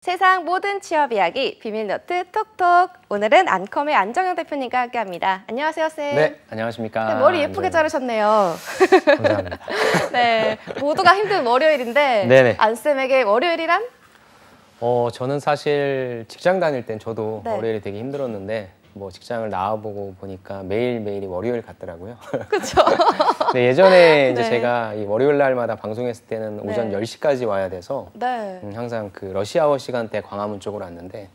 세상 모든 취업 이야기 비밀노트 톡톡. 오늘은 안컴의 안정영 대표님과 함께합니다. 안녕하세요, 쌤. 네, 안녕하십니까. 네, 머리 예쁘게 자르셨네요. 감사합니다. 네, 모두가 힘든 월요일인데 네네. 안쌤에게 월요일이란? 저는 사실 직장 다닐 땐 저도 네. 월요일이 되게 힘들었는데 뭐 직장을 나와보고 보니까 매일매일이 월요일 같더라고요. 그렇죠. 네, 예전에 이제 네. 제가 이 월요일 날마다 방송했을 때는 오전 네. 10시까지 와야 돼서 네. 항상 그 러시아워 시간대 광화문 쪽으로 왔는데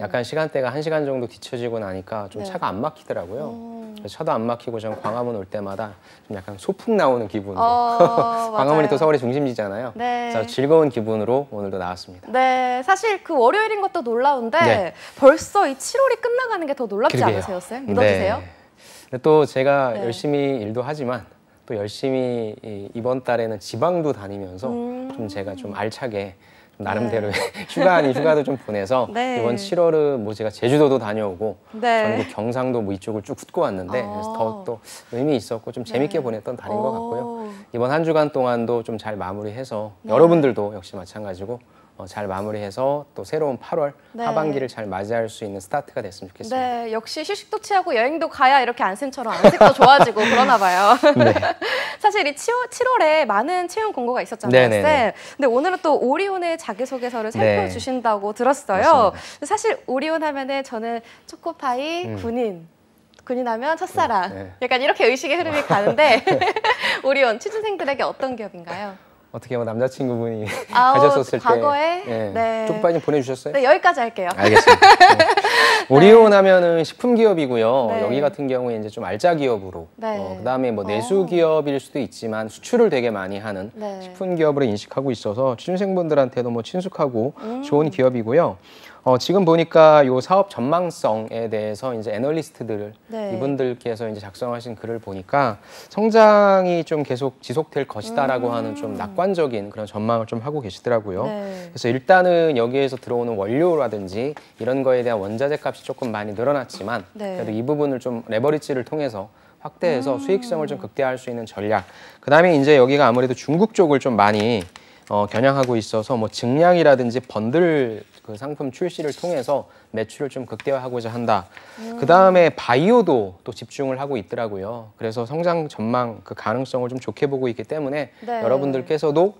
약간 시간대가 1시간 정도 뒤쳐지고 나니까 좀 네. 차가 안 막히더라고요. 그래서 차도 안 막히고 전 광화문 올 때마다 좀 약간 소풍 나오는 기분으로 광화문이 또 서울의 중심지잖아요. 네. 그래서 즐거운 기분으로 오늘도 나왔습니다. 네, 사실 그 월요일인 것도 놀라운데 네. 벌써 이 7월이 끝나가는 게 더 놀랍지 그러게요. 않으세요, 쌤? 믿어지세요? 네. 근데 또 제가 네. 열심히 일도 하지만 또 열심히 이번 달에는 지방도 다니면서 좀 제가 좀 알차게 좀 나름대로 휴가 아닌 휴가도 좀 보내서 네. 이번 7월은 뭐 제가 제주도도 다녀오고 네. 전국 경상도 뭐 이쪽을 쭉 훑고 왔는데 그래서 더 또 의미 있었고 좀 재밌게 보냈던 달인 것 같고요. 이번 한 주간 동안도 좀 잘 마무리해서 여러분들도 역시 마찬가지고 잘 마무리해서 또 새로운 8월 하반기를 잘 맞이할 수 있는 스타트가 됐으면 좋겠습니다. 네, 역시 휴식도 취하고 여행도 가야 이렇게 안쌤처럼 안색도 좋아지고 그러나 봐요. 네. 사실 이 7월에 많은 채용 공고가 있었잖아요, 네네네. 쌤. 근데 오늘은 또 오리온의 자기소개서를 네. 살펴주신다고 들었어요. 맞습니다. 사실 오리온 하면은 저는 초코파이, 군인 하면 첫사랑. 네. 약간 이렇게 의식의 흐름이 가는데 오리온 취준생들에게 어떤 기업인가요? 어떻게 뭐 남자친구분이 아우, 가졌었을 과거에? 때 네. 초코파이 좀 보내주셨어요? 네, 여기까지 할게요. 알겠습니다. 네. 오리온 하면은 식품 기업이고요. 네. 여기 같은 경우에 이제 좀 알짜 기업으로, 네. 그다음에 뭐 내수 기업일 수도 있지만 수출을 되게 많이 하는 네. 식품 기업으로 인식하고 있어서 취준생분들한테도 뭐 친숙하고 좋은 기업이고요. 지금 보니까 요 사업 전망성에 대해서 이제 애널리스트들 네. 이분들께서 이제 작성하신 글을 보니까 성장이 좀 계속 지속될 것이다라고 하는 좀 낙관적인 그런 전망을 좀 하고 계시더라고요. 네. 그래서 일단은 여기에서 들어오는 원료라든지 이런 거에 대한 원자재 값이 조금 많이 늘어났지만 네. 그래도 이 부분을 좀 레버리지를 통해서 확대해서 수익성을 좀 극대화할 수 있는 전략. 그다음에 이제 여기가 아무래도 중국 쪽을 좀 많이 겨냥하고 있어서 뭐 증량이라든지 번들 그 상품 출시를 통해서 매출을 좀 극대화하고자 한다. 그 다음에 바이오도 또 집중을 하고 있더라고요. 그래서 성장 전망 그 가능성을 좀 좋게 보고 있기 때문에 네. 여러분들께서도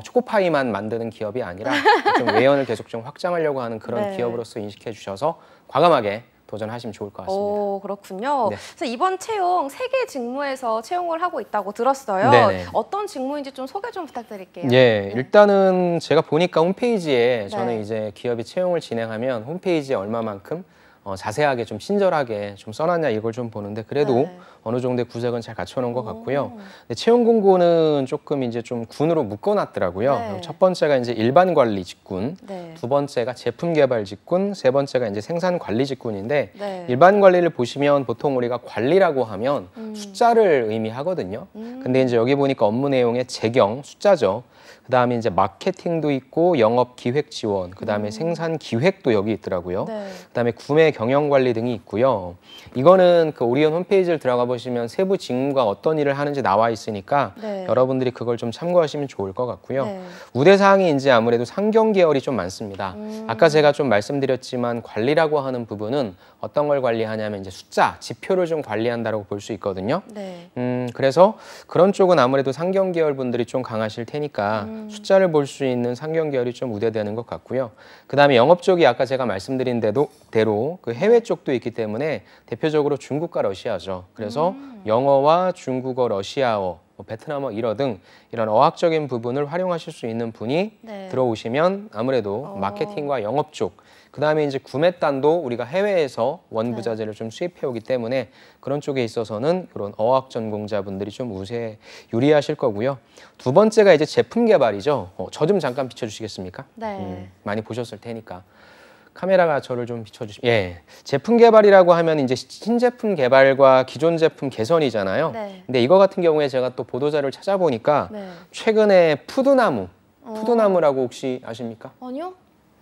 초코파이만 만드는 기업이 아니라 좀 외연을 계속 좀 확장하려고 하는 그런 네. 기업으로서 인식해 주셔서 과감하게 도전하시면 좋을 것 같습니다. 오, 그렇군요. 네. 그래서 이번 채용 3개 직무에서 채용을 하고 있다고 들었어요. 네네. 어떤 직무인지 좀 소개 좀 부탁드릴게요. 예, 일단은 제가 보니까 홈페이지에 저는 네. 이제 기업이 채용을 진행하면 홈페이지에 얼마만큼 자세하게 좀 친절하게 좀 써놨냐 이걸 좀 보는데 그래도 네. 어느 정도의 구색은 잘 갖춰놓은 것 같고요. 근데 채용 공고는 조금 이제 좀 군으로 묶어놨더라고요. 네. 첫 번째가 이제 일반 관리 직군, 네. 두 번째가 제품 개발 직군, 세 번째가 이제 생산 관리 직군인데 네. 일반 관리를 보시면 보통 우리가 관리라고 하면 숫자를 의미하거든요. 근데 이제 여기 보니까 업무 내용의 재경, 숫자죠. 그다음에 이제 마케팅도 있고 영업 기획 지원, 그다음에 생산 기획도 여기 있더라고요. 네. 그다음에 구매 경영 관리 등이 있고요. 이거는 그 오리온 홈페이지를 들어가 보시면 세부 직무가 어떤 일을 하는지 나와 있으니까 네. 여러분들이 그걸 좀 참고하시면 좋을 것 같고요. 네. 우대 사항이 이제 아무래도 상경 계열이 좀 많습니다. 아까 제가 좀 말씀드렸지만 관리라고 하는 부분은 어떤 걸 관리하냐면 이제 숫자, 지표를 좀 관리한다고 볼 수 있거든요. 네. 그래서 그런 쪽은 아무래도 상경 계열 분들이 좀 강하실 테니까 숫자를 볼 수 있는 상경 계열이 좀 우대되는 것 같고요. 그다음에 영업 쪽이 아까 제가 말씀드린 대로 그 해외 쪽도 있기 때문에 대표적으로 중국과 러시아죠. 그래서 영어와 중국어, 러시아어, 뭐 베트남어, 일어 등 이런 어학적인 부분을 활용하실 수 있는 분이 네. 들어오시면 아무래도 마케팅과 영업 쪽, 그다음에 이제 구매단도 우리가 해외에서 원부자재를 좀 수입해 오기 때문에 그런 쪽에 있어서는 그런 어학 전공자분들이 좀 유리하실 거고요. 두 번째가 이제 제품 개발이죠. 저 좀 잠깐 비춰주시겠습니까? 네. 많이 보셨을 테니까. 카메라가 저를 좀 비춰주시면. 예, 제품 개발이라고 하면 이제 신제품 개발과 기존 제품 개선이잖아요. 네. 근데 이거 같은 경우에 제가 또 보도자료를 찾아보니까 네. 최근에 푸드나무라고 혹시 아십니까? 아니요?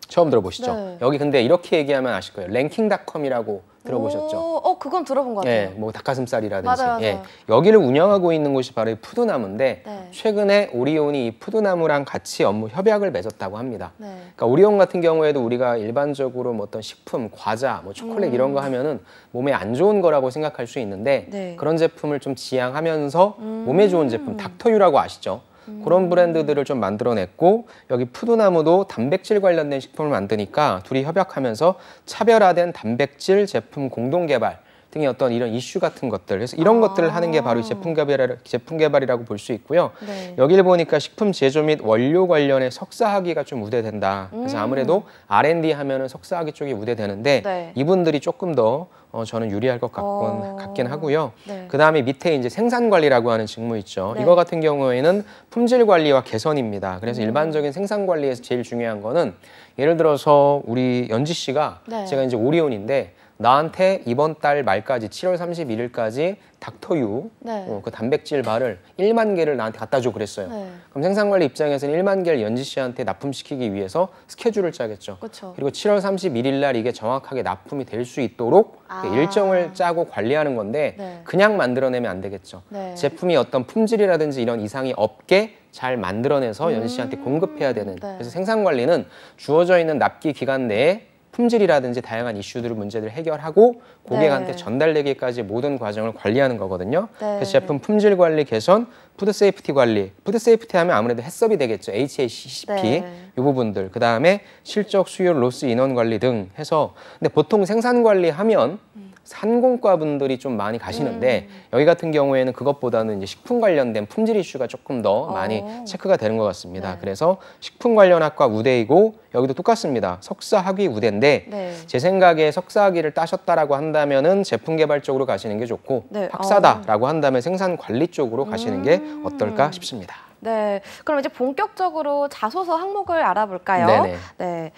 처음 들어보시죠? 네. 여기 근데 이렇게 얘기하면 아실 거예요. 랭킹닷컴이라고 들어보셨죠? 그건 들어본 것 같아요. 예, 뭐 닭가슴살이라든지. 맞아요. 예, 여기를 운영하고 있는 곳이 바로 이 푸드나무인데 네. 최근에 오리온이 이 푸드나무랑 같이 업무 협약을 맺었다고 합니다. 네. 그러니까 오리온 같은 경우에도 우리가 일반적으로 뭐 어떤 식품, 과자, 뭐 초콜릿 이런 거 하면은 몸에 안 좋은 거라고 생각할 수 있는데 네. 그런 제품을 좀 지향하면서 몸에 좋은 제품, 닥터유라고 아시죠? 그런 브랜드들을 좀 만들어냈고 여기 푸드나무도 단백질 관련된 식품을 만드니까 둘이 협약하면서 차별화된 단백질 제품 공동 개발 등의 어떤 이런 이슈 같은 것들, 그래서 이런 것들을 하는 게 바로 제품 개발이라고 볼 수 있고요. 네. 여기를 보니까 식품 제조 및 원료 관련해 석사학위가 좀 우대된다. 그래서 아무래도 R&D 하면은 석사학위 쪽이 우대되는데 네. 이분들이 조금 더 저는 유리할 것 같긴 하고요. 네. 그 다음에 밑에 이제 생산 관리라고 하는 직무 있죠. 네. 이거 같은 경우에는 품질 관리와 개선입니다. 그래서 일반적인 생산 관리에서 제일 중요한 거는 예를 들어서 우리 연지 씨가 네. 제가 이제 오리온인데 나한테 이번 달 말까지 7월 31일까지 닥터유 네. 그 단백질 바를 1만 개를 나한테 갖다 줘 그랬어요. 네. 그럼 생산관리 입장에서는 1만 개를 연지 씨한테 납품시키기 위해서 스케줄을 짜겠죠. 그쵸. 그리고 7월 31일 날 이게 정확하게 납품이 될 수 있도록 일정을 짜고 관리하는 건데 네. 그냥 만들어내면 안 되겠죠. 네. 제품이 어떤 품질이라든지 이런 이상이 없게 잘 만들어내서 연지 씨한테 공급해야 되는. 네. 그래서 생산관리는 주어져 있는 납기 기간 내에 품질이라든지 다양한 이슈들을 문제들을 해결하고 고객한테 네. 전달되기까지 모든 과정을 관리하는 거거든요. 네. 그래서 제품 품질 관리 개선, 푸드 세이프티 관리. 푸드 세이프티 하면 아무래도 해썹이 되겠죠. HACCP 네. 이 부분들. 그다음에 실적 수율 로스 인원 관리 등 해서 근데 보통 생산 관리 하면 산공과 분들이 좀 많이 가시는데 여기 같은 경우에는 그것보다는 이제 식품 관련된 품질 이슈가 조금 더 많이 체크가 되는 것 같습니다. 네. 그래서 식품 관련 학과 우대이고 여기도 똑같습니다. 석사 학위 우대인데 네. 제 생각에 석사 학위를 따셨다라고 한다면은 제품 개발 쪽으로 가시는 게 좋고 네. 박사다라고 한다면 생산 관리 쪽으로 가시는 게 어떨까 싶습니다. 네. 그럼 이제 본격적으로 자소서 항목을 알아볼까요? 네네. 네.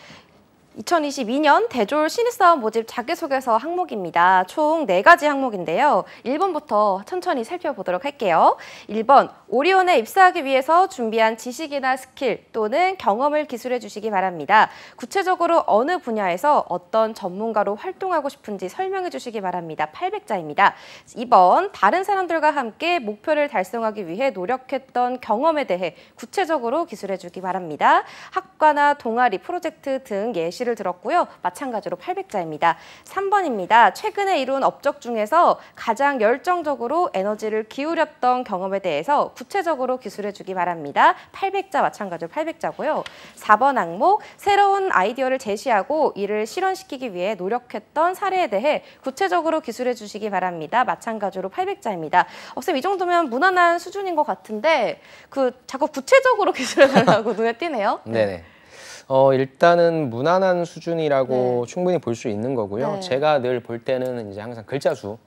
2022년 대졸 신입사원 모집 자기소개서 항목입니다. 총 4가지 항목인데요. 1번부터 천천히 살펴보도록 할게요. 1번, 오리온에 입사하기 위해서 준비한 지식이나 스킬 또는 경험을 기술해 주시기 바랍니다. 구체적으로 어느 분야에서 어떤 전문가로 활동하고 싶은지 설명해 주시기 바랍니다. 800자입니다. 2번, 다른 사람들과 함께 목표를 달성하기 위해 노력했던 경험에 대해 구체적으로 기술해 주기 바랍니다. 학과나 동아리, 프로젝트 등 예시를 들었고요. 마찬가지로 800자입니다. 3번입니다. 최근에 이룬 업적 중에서 가장 열정적으로 에너지를 기울였던 경험에 대해서 구체적으로 기술해 주기 바랍니다. 800자 마찬가지로 800자고요. 4번 항목, 새로운 아이디어를 제시하고 이를 실현시키기 위해 노력했던 사례에 대해 구체적으로 기술해 주시기 바랍니다. 마찬가지로 800자입니다. 쌤, 이 정도면 무난한 수준인 것 같은데 자꾸 구체적으로 기술해 달라고 눈에 띄네요. 네네. 일단은 무난한 수준이라고 충분히 볼 수 있는 거고요. 네. 제가 늘 볼 때는 이제 항상 글자 수,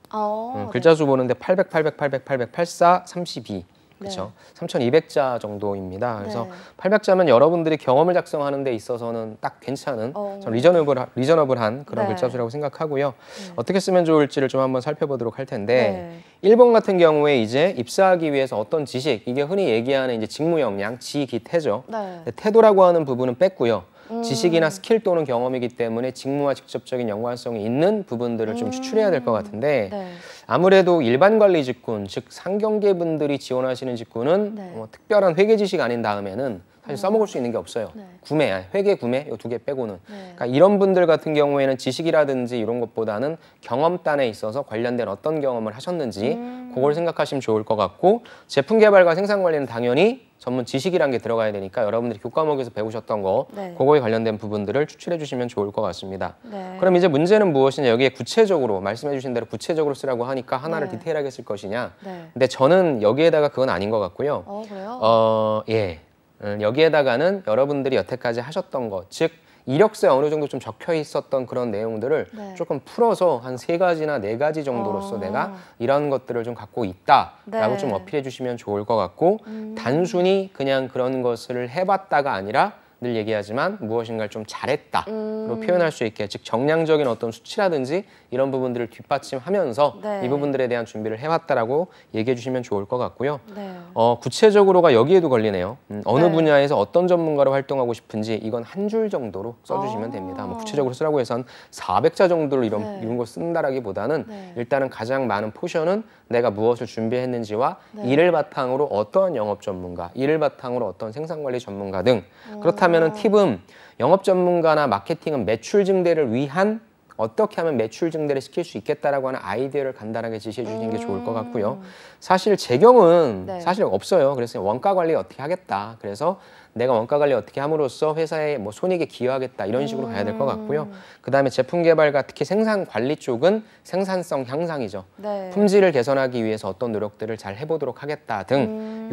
네. 글자 수 보는데 800, 800, 800, 800, 84, 32. 그렇죠. 3,200자 정도입니다. 그래서 네. 800자면 여러분들이 경험을 작성하는 데 있어서는 딱 괜찮은 좀 리저너블한 그런 네. 글자 수라고 생각하고요. 어떻게 쓰면 좋을지를 좀 한번 살펴보도록 할 텐데 네. 1번 같은 경우에 이제 입사하기 위해서 어떤 지식, 이게 흔히 얘기하는 이제 직무 역량, 지기태죠. 네. 태도라고 하는 부분은 뺐고요. 지식이나 스킬 또는 경험이기 때문에 직무와 직접적인 연관성이 있는 부분들을 좀 추출해야 될 것 같은데 네. 아무래도 일반 관리 직군, 즉 상경계 분들이 지원하시는 직군은 네. 특별한 회계 지식 아닌 다음에는 사실 써먹을 수 있는 게 없어요. 네. 회계 구매 이 2개 빼고는. 네. 그러니까 이런 분들 같은 경우에는 지식이라든지 이런 것보다는 경험단에 있어서 관련된 어떤 경험을 하셨는지 그걸 생각하시면 좋을 것 같고 제품 개발과 생산 관리는 당연히 전문 지식이란 게 들어가야 되니까 여러분들이 교과목에서 배우셨던 거 네. 그거에 관련된 부분들을 추출해 주시면 좋을 것 같습니다. 네. 그럼 이제 문제는 무엇이냐, 여기에 구체적으로 말씀해 주신 대로 구체적으로 쓰라고 하니까 하나를 네. 디테일하게 쓸 것이냐. 네. 근데 저는 여기에다가 그건 아닌 것 같고요. 그래요? 예. 여기에다가는 여러분들이 여태까지 하셨던 것, 즉 이력서에 어느 정도 좀 적혀 있었던 그런 내용들을 네. 조금 풀어서 한 3가지나 4가지 정도로서 내가 이런 것들을 좀 갖고 있다라고 네. 좀 어필해 주시면 좋을 것 같고 단순히 그냥 그런 것을 해봤다가 아니라 늘 얘기하지만 무엇인가를 좀 잘했다로 표현할 수 있게, 즉 정량적인 어떤 수치라든지 이런 부분들을 뒷받침하면서 네. 이 부분들에 대한 준비를 해왔다라고 얘기해 주시면 좋을 것 같고요. 네. 구체적으로가 여기에도 걸리네요. 어느 네. 분야에서 어떤 전문가로 활동하고 싶은지 이건 한 줄 정도로 써주시면 됩니다. 뭐 구체적으로 쓰라고 해서 한 400자 정도를 이런 거 쓴다라기보다는 네. 일단은 가장 많은 포션은 내가 무엇을 준비했는지와 네. 이를 바탕으로 어떠한 영업 전문가, 이를 바탕으로 어떤 생산관리 전문가 등. 그렇다면은 팁은 영업 전문가나 마케팅은 매출 증대를 위한 어떻게 하면 매출 증대를 시킬 수 있겠다라고 하는 아이디어를 간단하게 제시해 주시는 게 좋을 것 같고요. 사실 제 경우는 네. 사실 없어요. 그래서 원가 관리 어떻게 하겠다. 그래서 내가 원가 관리 어떻게 함으로써 회사의 뭐 손익에 기여하겠다 이런 식으로 가야 될 것 같고요. 그다음에 제품 개발과 특히 생산 관리 쪽은 생산성 향상이죠. 네. 품질을 개선하기 위해서 어떤 노력들을 잘 해보도록 하겠다 등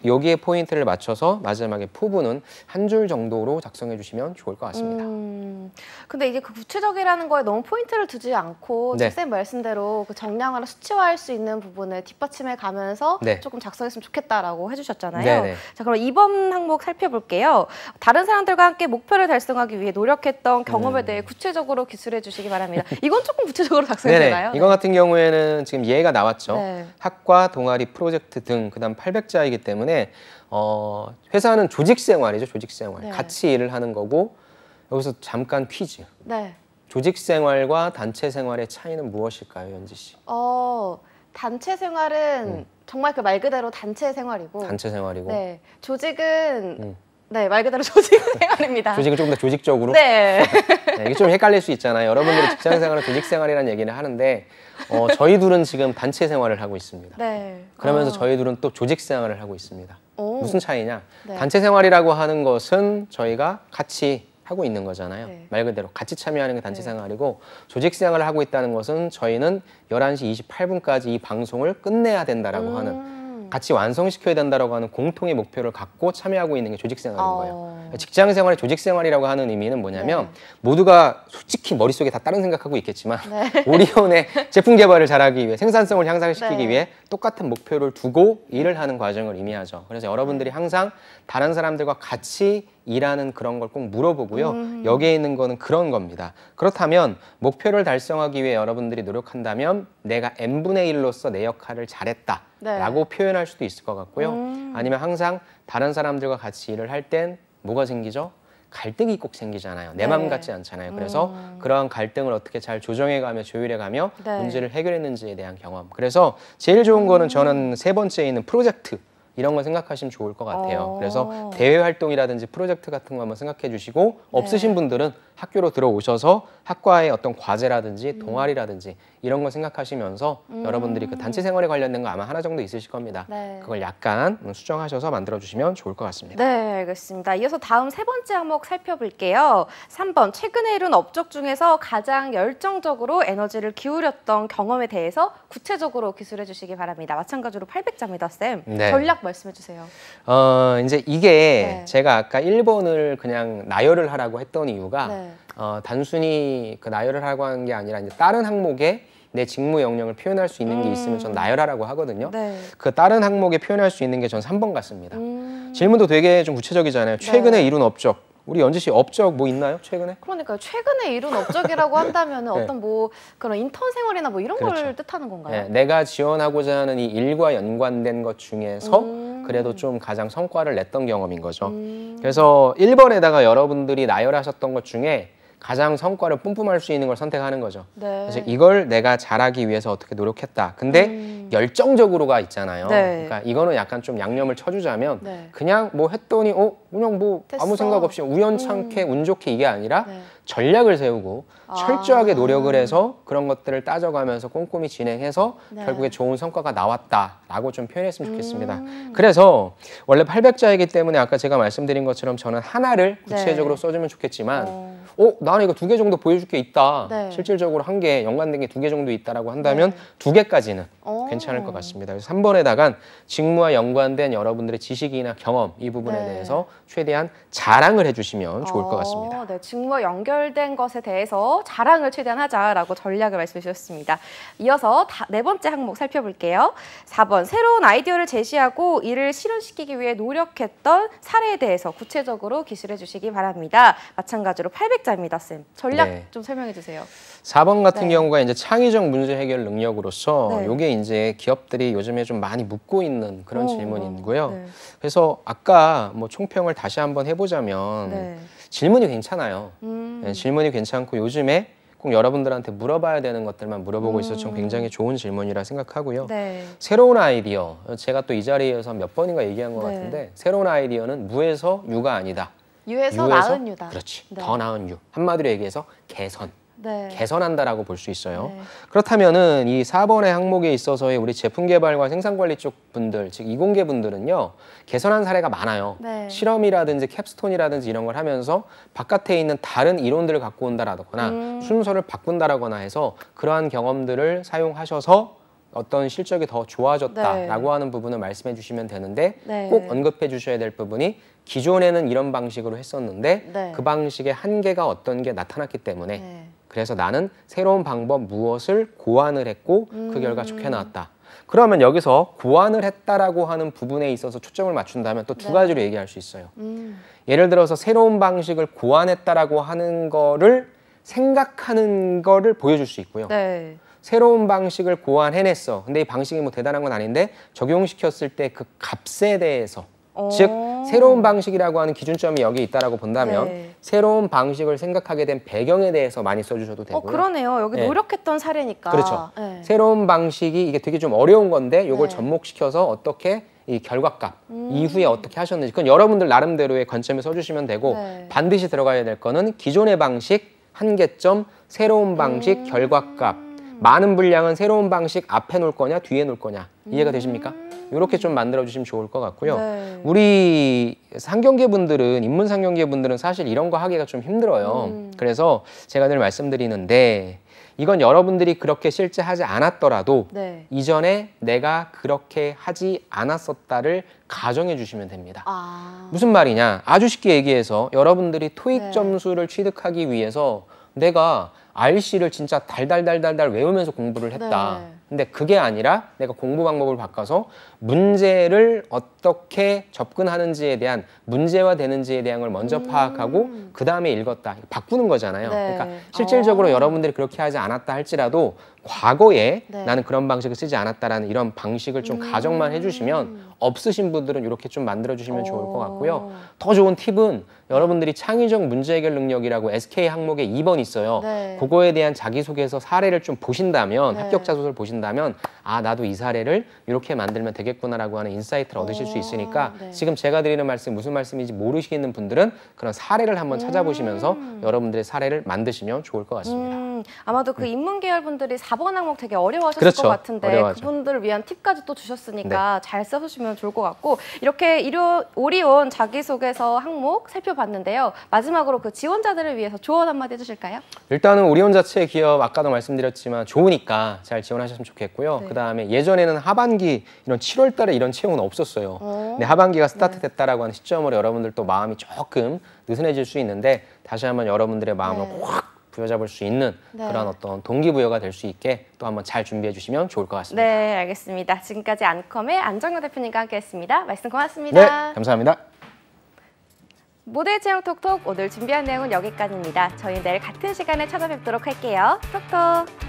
여기에 포인트를 맞춰서 마지막에 포부는 한 줄 정도로 작성해 주시면 좋을 것 같습니다. 근데 이게 그 구체적이라는 거에 너무 포인트를 두지 않고 네. 쌤 말씀대로 그 정량화나 수치화할 수 있는 부분을 뒷받침해 가면서 네. 조금 작성했으면 좋겠다라고 해주셨잖아요. 네네. 자, 그럼 이번 항목 살펴볼게요. 다른 사람들과 함께 목표를 달성하기 위해 노력했던 경험에 대해 구체적으로 기술해 주시기 바랍니다. 이건 조금 구체적으로 작성이 네네. 되나요? 이거 같은 경우에는 지금 예가 나왔죠. 네. 학과, 동아리, 프로젝트 등 그다음 800자이기 때문에 회사는 조직 생활이죠. 조직 생활. 네. 같이 일을 하는 거고 여기서 잠깐 퀴즈. 네. 조직 생활과 단체 생활의 차이는 무엇일까요, 연지 씨? 단체 생활은 정말 그 말 그대로 단체 생활이고, 단체 생활이고 네. 조직은 네, 말 그대로 조직 생활입니다. 조직을 조금 더 조직적으로. 네. 네, 이게 좀 헷갈릴 수 있잖아요. 여러분들이 직장 생활은 조직 생활이라는 얘기를 하는데 저희 둘은 지금 단체 생활을 하고 있습니다. 네. 그러면서 저희 둘은 또 조직 생활을 하고 있습니다. 오. 무슨 차이냐? 네. 단체 생활이라고 하는 것은 저희가 같이 하고 있는 거잖아요. 네. 말 그대로 같이 참여하는 게 단체 생활이고 조직 생활을 하고 있다는 것은 저희는 11시 28분까지 이 방송을 끝내야 된다라고 하는 같이 완성시켜야 된다라고 하는 공통의 목표를 갖고 참여하고 있는 게 조직 생활인 거예요. 직장 생활의 조직 생활이라고 하는 의미는 뭐냐면 네. 모두가 솔직히 머릿속에 다 다른 생각하고 있겠지만 네. 오리온의 제품 개발을 잘하기 위해 생산성을 향상시키기 네. 위해 똑같은 목표를 두고 일을 하는 과정을 의미하죠. 그래서 여러분들이 항상 다른 사람들과 같이 일하는 그런 걸 꼭 물어보고요. 여기에 있는 거는 그런 겁니다. 그렇다면 목표를 달성하기 위해 여러분들이 노력한다면 내가 n분의 1로서 내 역할을 잘했다 라고 표현할 수도 있을 것 같고요. 아니면 항상 다른 사람들과 같이 일을 할 땐 뭐가 생기죠? 갈등이 꼭 생기잖아요. 내 맘 같지 않잖아요. 그래서 그러한 갈등을 어떻게 잘 조정해가며 조율해가며 문제를 해결했는지에 대한 경험. 그래서 제일 좋은 거는 저는 세 번째에 있는 프로젝트. 이런 걸 생각하시면 좋을 것 같아요. 그래서 대외 활동이라든지 프로젝트 같은 거 한번 생각해 주시고 없으신 분들은 학교로 들어오셔서 학과의 어떤 과제라든지 동아리라든지 이런 거 생각하시면서 여러분들이 그 단체 생활에 관련된 거 아마 하나 정도 있으실 겁니다. 네. 그걸 약간 수정하셔서 만들어 주시면 좋을 것 같습니다. 네, 알겠습니다. 이어서 다음 세 번째 항목 살펴볼게요. 3번, 최근에 이룬 업적 중에서 가장 열정적으로 에너지를 기울였던 경험에 대해서 구체적으로 기술해 주시기 바랍니다. 마찬가지로 800자입니다, 쌤. 네. 전략 말씀해 주세요. 이제 이게 네. 제가 아까 1번을 그냥 나열을 하라고 했던 이유가 네. 단순히 그 나열을 하라고 하는 게 아니라 이제 다른 항목에 내 직무 영역을 표현할 수 있는 게 있으면 전 나열하라고 하거든요. 네. 그 다른 항목에 표현할 수 있는 게 전 3번 같습니다. 질문도 되게 좀 구체적이잖아요. 최근에 이룬 업적. 우리 연지 씨 업적 뭐 있나요? 최근에? 그러니까요. 최근에 이룬 업적이라고 한다면 어떤 뭐 그런 인턴 생활이나 뭐 이런 걸 뜻하는 건가요? 네, 내가 지원하고자 하는 이 일과 연관된 것 중에서 그래도 좀 가장 성과를 냈던 경험인 거죠. 그래서 1번에다가 여러분들이 나열하셨던 것 중에 가장 성과를 뿜뿜할 수 있는 걸 선택하는 거죠. 네. 그래서 이걸 내가 잘하기 위해서 어떻게 노력했다. 근데 열정적으로가 있잖아요. 네. 그러니까 이거는 약간 좀 양념을 쳐주자면 네. 그냥 뭐 했더니 그냥 뭐 됐어. 아무 생각 없이 우연찮게 운 좋게 이게 아니라 네. 전략을 세우고 철저하게 노력을 해서 그런 것들을 따져가면서 꼼꼼히 진행해서 결국에 좋은 성과가 나왔다라고 좀 표현했으면 좋겠습니다. 그래서 원래 800자이기 때문에 아까 제가 말씀드린 것처럼 저는 하나를 구체적으로 써주면 좋겠지만 나는 이거 2개 정도 보여줄 게 있다. 네. 실질적으로 1개, 연관된 게 2개 정도 있다라고 한다면 2개까지는 괜찮을 것 같습니다. 그래서 3번에다간 직무와 연관된 여러분들의 지식이나 경험 이 부분에 대해서 최대한 자랑을 해주시면 좋을 것 같습니다. 네, 직무와 연결 연결된 것에 대해서 자랑을 최대한 하자라고 전략을 말씀해 주셨습니다. 이어서 네 번째 항목 살펴볼게요. 4번, 새로운 아이디어를 제시하고 이를 실현시키기 위해 노력했던 사례에 대해서 구체적으로 기술해 주시기 바랍니다. 마찬가지로 800자입니다, 쌤. 전략 좀 설명해 주세요. 4번 같은 경우가 이제 창의적 문제 해결 능력으로서 이게 이제 기업들이 요즘에 좀 많이 묻고 있는 그런 질문이고요. 그래서 아까 뭐 총평을 다시 한번 해보자면 질문이 괜찮아요. 질문이 괜찮고 요즘에 꼭 여러분들한테 물어봐야 되는 것들만 물어보고 있어서 좀 굉장히 좋은 질문이라 생각하고요. 새로운 아이디어, 제가 또 이 자리에서 몇 번인가 얘기한 것 같은데 새로운 아이디어는 무에서 유가 아니다. 유에서 나은 유다. 그렇지. 더 나은 유. 한마디로 얘기해서 개선. 개선한다라고 볼 수 있어요. 그렇다면은 이 4번의 항목에 있어서의 우리 제품 개발과 생산 관리 쪽 분들, 즉 이공계 분들은요, 개선한 사례가 많아요. 실험이라든지 캡스톤이라든지 이런 걸 하면서 바깥에 있는 다른 이론들을 갖고 온다라거나 순서를 바꾼다라거나 해서 그러한 경험들을 사용하셔서 어떤 실적이 더 좋아졌다라고 하는 부분을 말씀해 주시면 되는데 꼭 언급해 주셔야 될 부분이 기존에는 이런 방식으로 했었는데 그 방식의 한계가 어떤 게 나타났기 때문에 그래서 나는 새로운 방법 무엇을 고안을 했고 그 결과 좋게 나왔다. 그러면 여기서 고안을 했다라고 하는 부분에 있어서 초점을 맞춘다면 또 두 가지로 얘기할 수 있어요. 예를 들어서 새로운 방식을 고안했다라고 하는 거를 생각하는 거를 보여줄 수 있고요. 새로운 방식을 고안해냈어. 근데 이 방식이 뭐 대단한 건 아닌데 적용시켰을 때 그 값에 대해서 즉 새로운 방식이라고 하는 기준점이 여기 있다라고 본다면 새로운 방식을 생각하게 된 배경에 대해서 많이 써주셔도 되고요. 그러네요. 여기 노력했던 사례니까. 그렇죠. 새로운 방식이 이게 되게 좀 어려운 건데 이걸 접목시켜서 어떻게 이 결과값 이후에 어떻게 하셨는지 그건 여러분들 나름대로의 관점에 써주시면 되고 반드시 들어가야 될 거는 기존의 방식, 한계점, 새로운 방식, 결과값 많은 분량은 새로운 방식 앞에 놓을 거냐 뒤에 놓을 거냐 이해가 되십니까? 이렇게 좀 만들어주시면 좋을 것 같고요. 우리 상경계 분들은, 인문 상경계 분들은 사실 이런 거 하기가 좀 힘들어요. 그래서 제가 늘 말씀드리는데 이건 여러분들이 그렇게 실제 하지 않았더라도 이전에 내가 그렇게 하지 않았었다를 가정해 주시면 됩니다. 무슨 말이냐? 아주 쉽게 얘기해서 여러분들이 토익 점수를 취득하기 위해서 내가 RC를 진짜 달달달달달 외우면서 공부를 했다. 근데 그게 아니라 내가 공부 방법을 바꿔서 문제를 어떻게 접근하는지에 대한 문제화되는지에 대한 걸 먼저 파악하고 그 다음에 읽었다. 바꾸는 거잖아요. 그러니까 실질적으로 여러분들이 그렇게 하지 않았다 할지라도 과거에 나는 그런 방식을 쓰지 않았다라는 이런 방식을 좀 가정만 해주시면 없으신 분들은 이렇게 좀 만들어주시면 좋을 것 같고요. 더 좋은 팁은 여러분들이 창의적 문제 해결 능력이라고 SK 항목에 2번 있어요. 그거에 대한 자기소개서 사례를 좀 보신다면 합격자 소설 보신다면 아 나도 이 사례를 이렇게 만들면 되겠구나라고 하는 인사이트를 얻으실 수 있으니까 지금 제가 드리는 말씀이 무슨 말씀인지 모르시겠는 분들은 그런 사례를 한번 찾아보시면서 여러분들의 사례를 만드시면 좋을 것 같습니다. 아마도 그 인문계열 분들이 4번 항목 되게 어려워하셨을 것 같은데 어려워하죠. 그분들을 위한 팁까지 또 주셨으니까 잘 써주시면 좋을 것 같고 이렇게 오리온 자기소개서 항목 살펴봤는데요. 마지막으로 그 지원자들을 위해서 조언 한마디 해주실까요? 일단은 오리온 자체 기업 아까도 말씀드렸지만 좋으니까 잘 지원하셨으면 좋겠고요. 그다음에 예전에는 하반기 이런 7월 달에 이런 채용은 없었어요. 근데 하반기가 스타트 됐다라고 하는 시점으로 여러분들 또 마음이 조금 느슨해질 수 있는데 다시 한번 여러분들의 마음을 확 부여잡을 수 있는 그런 어떤 동기부여가 될 수 있게 또 한번 잘 준비해 주시면 좋을 것 같습니다. 네, 알겠습니다. 지금까지 안컴의 안정현 대표님과 함께했습니다. 말씀 고맙습니다. 네, 감사합니다. 모델 채용 톡톡 오늘 준비한 내용은 여기까지입니다. 저희 내일 같은 시간에 찾아뵙도록 할게요. 톡톡.